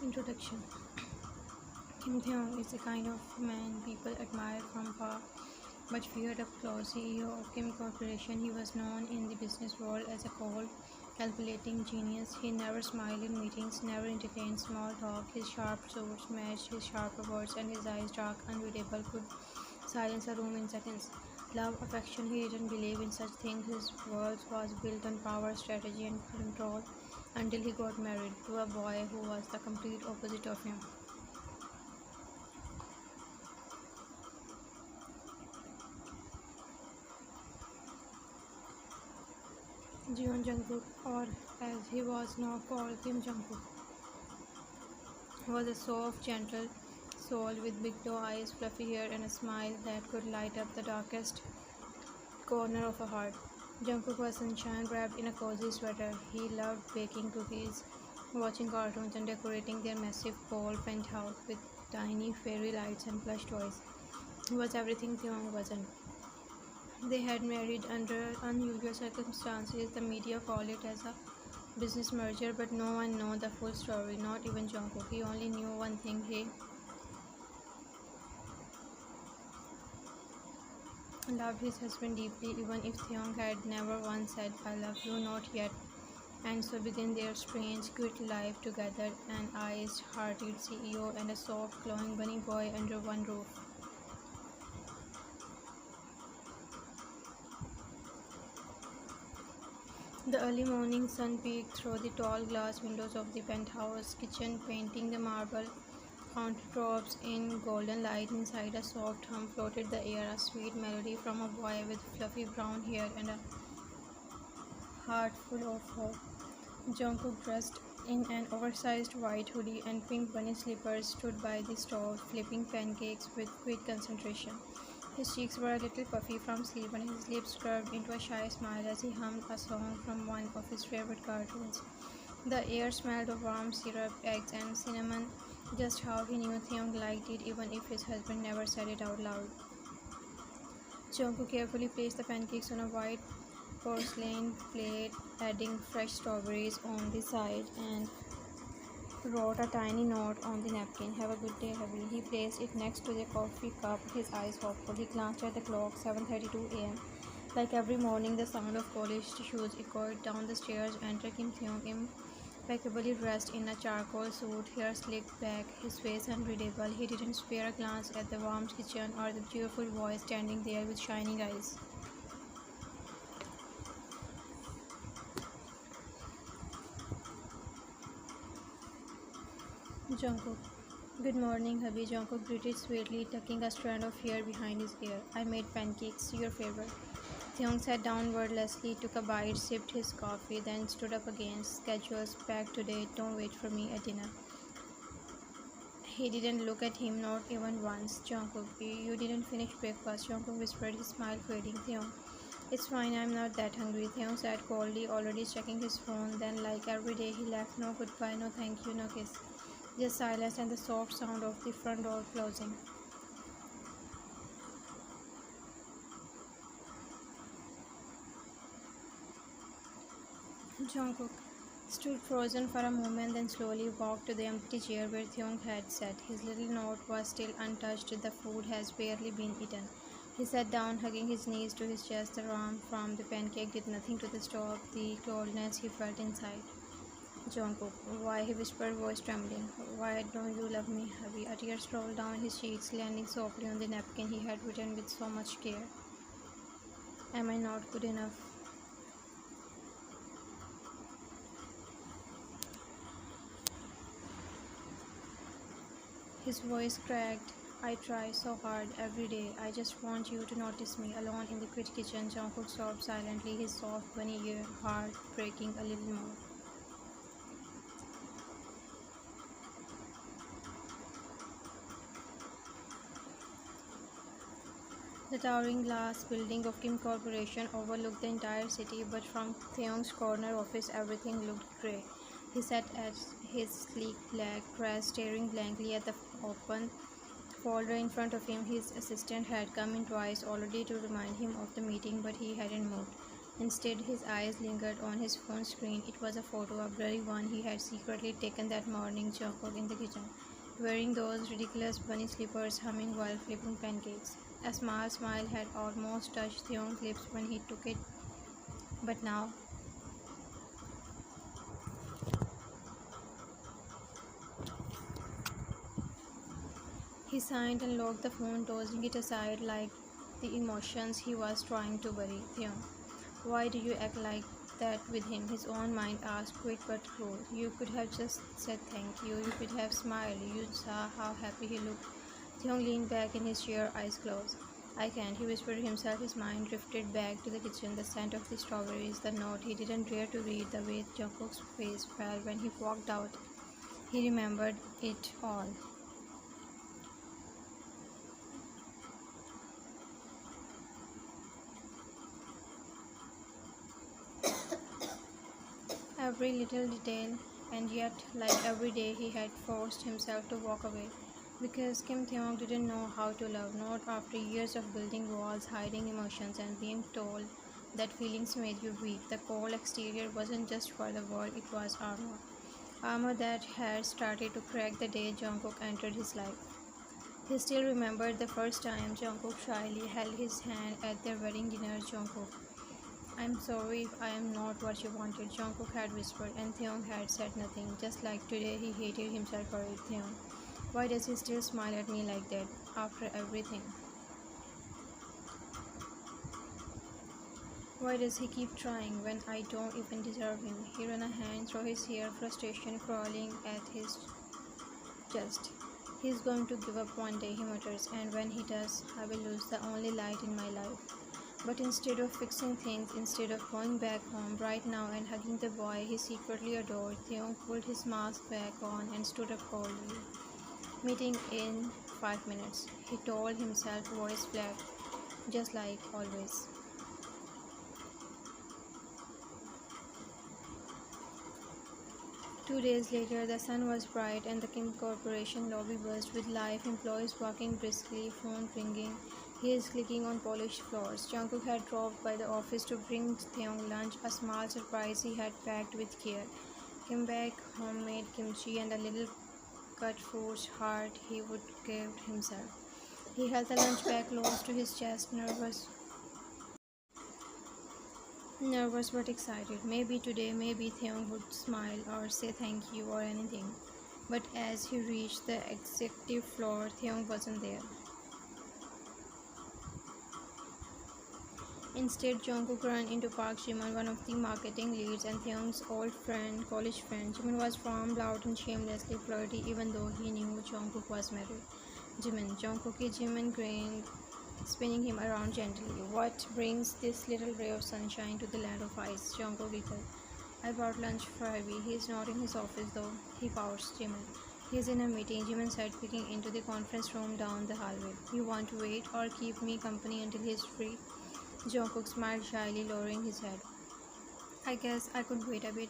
Introduction. Kim Taehyung is the kind of man people admire from far but feared up close. CEO of Kim Corporation, he was known in the business world as a cold, calculating genius. He never smiled in meetings, never entertained small talk. His sharp swords matched his sharper words, and his eyes, dark, unreadable, could silence a room in seconds. Love, affection, he didn't believe in such things. His world was built on power, strategy, and control until he got married to a boy who was the complete opposite of him. Jeon Jungkook, or as he was now called Kim Jungkook, was a soft, gentle soul with big doe eyes, fluffy hair, and a smile that could light up the darkest corner of a heart. Jungkook was sunshine wrapped in a cozy sweater. He loved baking cookies, watching cartoons, and decorating their massive cold penthouse with tiny fairy lights and plush toys. He was everything Taehyung wasn't. They had married under unusual circumstances. The media called it as a business merger, but no one knew the full story, not even Jungkook. He only knew one thing: he loved his husband deeply, even if Taehyung had never once said, "I love you," not yet. And so began their strange, quick life together, an ice-hearted CEO and a soft, glowing bunny boy under one roof. The early morning sun peeked through the tall glass windows of the penthouse kitchen, painting the marble countertops in golden light. Inside, a soft hum floated the air, a sweet melody from a boy with fluffy brown hair and a heart full of hope. Jungkook, dressed in an oversized white hoodie and pink bunny slippers, stood by the stove, flipping pancakes with quick concentration. His cheeks were a little puffy from sleep, and his lips curved into a shy smile as he hummed a song from one of his favorite cartoons. The air smelled of warm syrup, eggs, and cinnamon, just how he knew Taehyung liked it, even if his husband never said it out loud. Jungkook carefully placed the pancakes on a white porcelain plate, adding fresh strawberries on the side, and wrote a tiny note on the napkin. "Have a good day, hubby." He placed it next to the coffee cup, his eyes hopeful. He glanced at the clock, 7:32 a.m. Like every morning, the sound of polished shoes echoed down the stairs. Enter Kim Taehyung, impeccably dressed in a charcoal suit, hair slicked back, his face unreadable. He didn't spare a glance at the warm kitchen or the cheerful boy standing there with shining eyes. Jungkook. "Good morning, hubby," Jungkook greeted sweetly, tucking a strand of hair behind his ear. "I made pancakes, your favorite." Taehyung sat down wordlessly, took a bite, sipped his coffee, then stood up again. "Schedule's packed today, don't wait for me at dinner." He didn't look at him, not even once. "Jungkook, you didn't finish breakfast," Jungkook whispered, his smile fading. "Taehyung, it's fine, I'm not that hungry," Taehyung said coldly, already checking his phone. Then, like every day, he left. No goodbye, no thank you, no kiss. Just silence and the soft sound of the front door closing. Jungkook stood frozen for a moment, then slowly walked to the empty chair where Taehyung had sat. His little note was still untouched. The food has barely been eaten. He sat down, hugging his knees to his chest. The warmth from the pancake did nothing to stop the coldness he felt inside. "Jungkook, why?" he whispered, voice trembling. "Why don't you love me, hubby?" A tear rolled down his cheeks, landing softly on the napkin he had written with so much care. "Am I not good enough?" His voice cracked. "I try so hard every day. I just want you to notice me." Alone in the quiet kitchen, Jungkook sobbed silently, his soft bunny ear heart breaking a little more. The towering glass building of Kim Corporation overlooked the entire city, but from Taehyung's corner office everything looked grey. He sat at his sleek black dress, staring blankly at the open folder in front of him. His assistant had come in twice already to remind him of the meeting, but he hadn't moved. Instead, his eyes lingered on his phone screen. It was a photo, a blurry one he had secretly taken that morning, Jungkook in the kitchen, wearing those ridiculous bunny slippers, humming while flipping pancakes. A small smile had almost touched Taehyung's lips when he took it, but now he sighed and locked the phone, tossing it aside like the emotions he was trying to bury. Taehyung, why do you act like that with him? His own mind asked, quick but cruel. You could have just said thank you. You could have smiled. You saw how happy he looked. Taehyung leaned back in his chair, eyes closed. I can't, he whispered to himself. His mind drifted back to the kitchen, the scent of the strawberries, the note he didn't dare to read, the way Jungkook's face fell when he walked out. He remembered it all. Every little detail, and yet, like every day, he had forced himself to walk away. Because Kim Taehyung didn't know how to love, not after years of building walls, hiding emotions, and being told that feelings made you weak. The cold exterior wasn't just for the world, it was armor. Armor that had started to crack the day Jungkook entered his life. He still remembered the first time Jungkook shyly held his hand at their wedding dinner. Jungkook, I'm sorry if I am not what you wanted, Jungkook had whispered, and Taehyung had said nothing. Just like today, he hated himself for it. Taehyung, why does he still smile at me like that after everything? Why does he keep trying when I don't even deserve him? He ran a hand through his hair, frustration crawling at his chest. He's going to give up one day, he mutters, and when he does, I will lose the only light in my life. But instead of fixing things, instead of going back home right now and hugging the boy he secretly adored, Taehyung pulled his mask back on and stood up coldly. Meeting in 5 minutes, he told himself, voice flat, just like always. 2 days later, the sun was bright and the Kim Corporation lobby buzzed with life, employees walking briskly, phone ringing, heels clicking on polished floors. Jungkook had dropped by the office to bring Taehyung lunch, a small surprise he had packed with care. Kimbap, homemade kimchi, and a little cut fruit heart he would give himself. He held the lunch bag close to his chest, nervous but excited. Maybe today, maybe Taehyung would smile or say thank you or anything. But as he reached the executive floor, Taehyung wasn't there. Instead, Jungkook ran into Park Jimin, one of the marketing leads and Taehyung's old friend, college friend. Jimin was warm, loud, and shamelessly flirty, even though he knew Jungkook was married. Jimin, Jungkookie, Jimin grinned, spinning him around gently. What brings this little ray of sunshine to the land of ice? Jungkook giggled. I brought lunch for Heavy. He's not in his office though. He pouts. Jimin. He's in a meeting, Jimin said, peeking into the conference room down the hallway. You want to wait or keep me company until he's free? Jungkook smiled shyly, lowering his head. I guess I could wait a bit.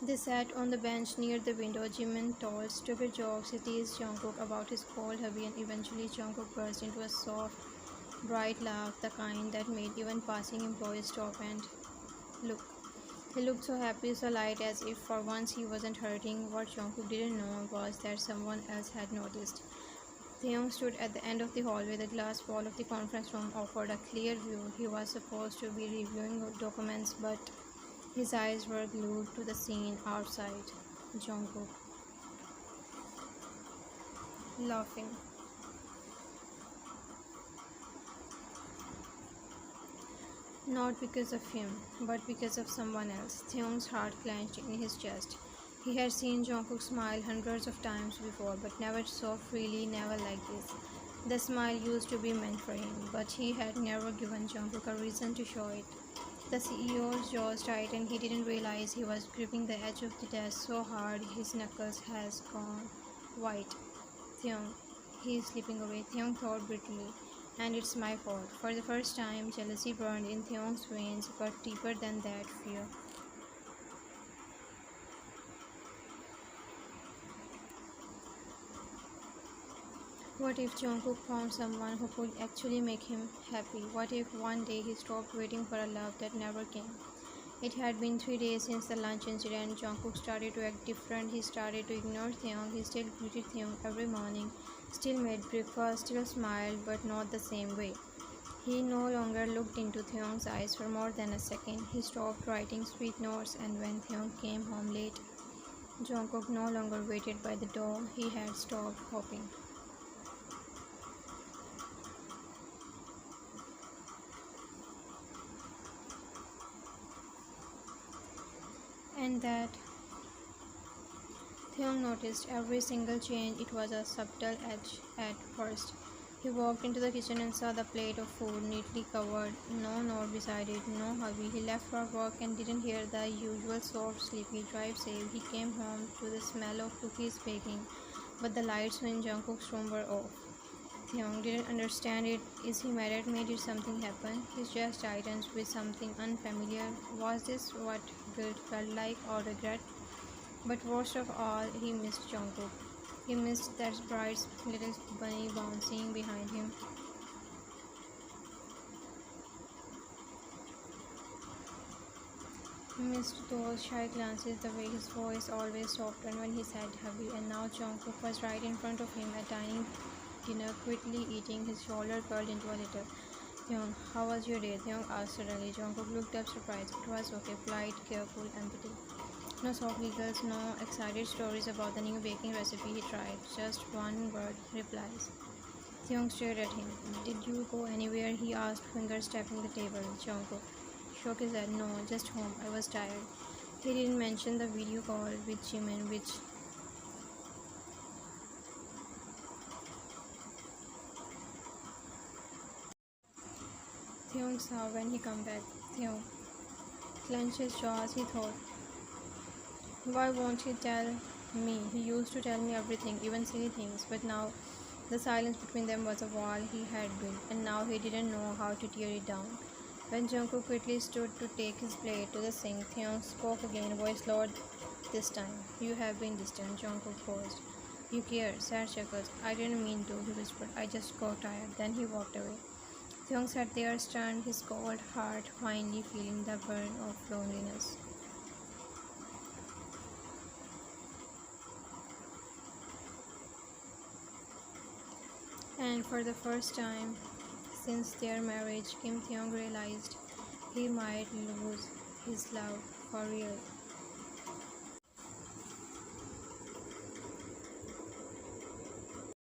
They sat on the bench near the window. Jimin told stupid jokes. He teased Jungkook about his cold hubby, and eventually Jungkook burst into a soft, bright laugh, the kind that made even passing employees stop and look. He looked so happy, so light, as if for once he wasn't hurting. What Jungkook didn't know was that someone else had noticed. Taehyung stood at the end of the hallway. The glass wall of the conference room offered a clear view. He was supposed to be reviewing documents, but his eyes were glued to the scene outside. Jungkook, laughing. Not because of him, but because of someone else. Taehyung's heart clenched in his chest. He had seen Jungkook smile hundreds of times before, but never so freely, never like this. The smile used to be meant for him, but he had never given Jungkook a reason to show it. The CEO's jaws tightened. He didn't realize he was gripping the edge of the desk so hard his knuckles has gone white. Taehyung, he is slipping away, Taehyung thought bitterly. And it's my fault. For the first time, jealousy burned in Taehyung's veins, but deeper than that, fear. What if Jungkook found someone who could actually make him happy? What if one day he stopped waiting for a love that never came? It had been 3 days since the lunch incident. Jungkook started to act different. He started to ignore Taehyung. He still greeted Taehyung every morning, still made breakfast, still smiled, but not the same way. He no longer looked into Taehyung's eyes for more than a second. He stopped writing sweet notes, and when Taehyung came home late, Jungkook no longer waited by the door. He had stopped hoping. And that Taehyung noticed every single change. It was a subtle edge at first. He walked into the kitchen and saw the plate of food neatly covered, no note beside it, no hurry. He left for work and didn't hear the usual soft, sleepy drive save. He came home to the smell of cookies baking, but the lights in Jungkook's room were off. Taehyung didn't understand it. Is he mad at me? Did something happen? His chest tightened with something unfamiliar. Was this what guilt felt like, or regret? But worst of all, he missed Jungkook. He missed that bright little bunny bouncing behind him. He missed those shy glances, the way his voice always softened when he said heavy, and now Jungkook was right in front of him at dining dinner, quickly eating, his shoulder curled into a little. Taehyung, how was your day? Taehyung asked suddenly. Jungkook looked up surprised. It was okay, polite, careful, empathy. No soft giggles, no excited stories about the new baking recipe he tried. Just one word replies. Taehyung stared at him. Did you go anywhere? He asked, fingers tapping the table. Jungkook shook his head. No, just home. I was tired. He didn't mention the video call with Jimin, which Taehyung saw when he come back. Taehyung clenched his jaws. He thought, why won't he tell me? He used to tell me everything, even silly things, but now the silence between them was a wall he had built, and now he didn't know how to tear it down. When Jungkook quickly stood to take his plate to the sink, Taehyung spoke again, voice lowered this time. You have been distant, Jungkook paused. You care, sad chuckles. I didn't mean to, he whispered. I just got tired. Then he walked away. Taehyung sat there, stunned, his cold heart finally feeling the burn of loneliness. And for the first time since their marriage, Kim Taehyung realized he might lose his love for real.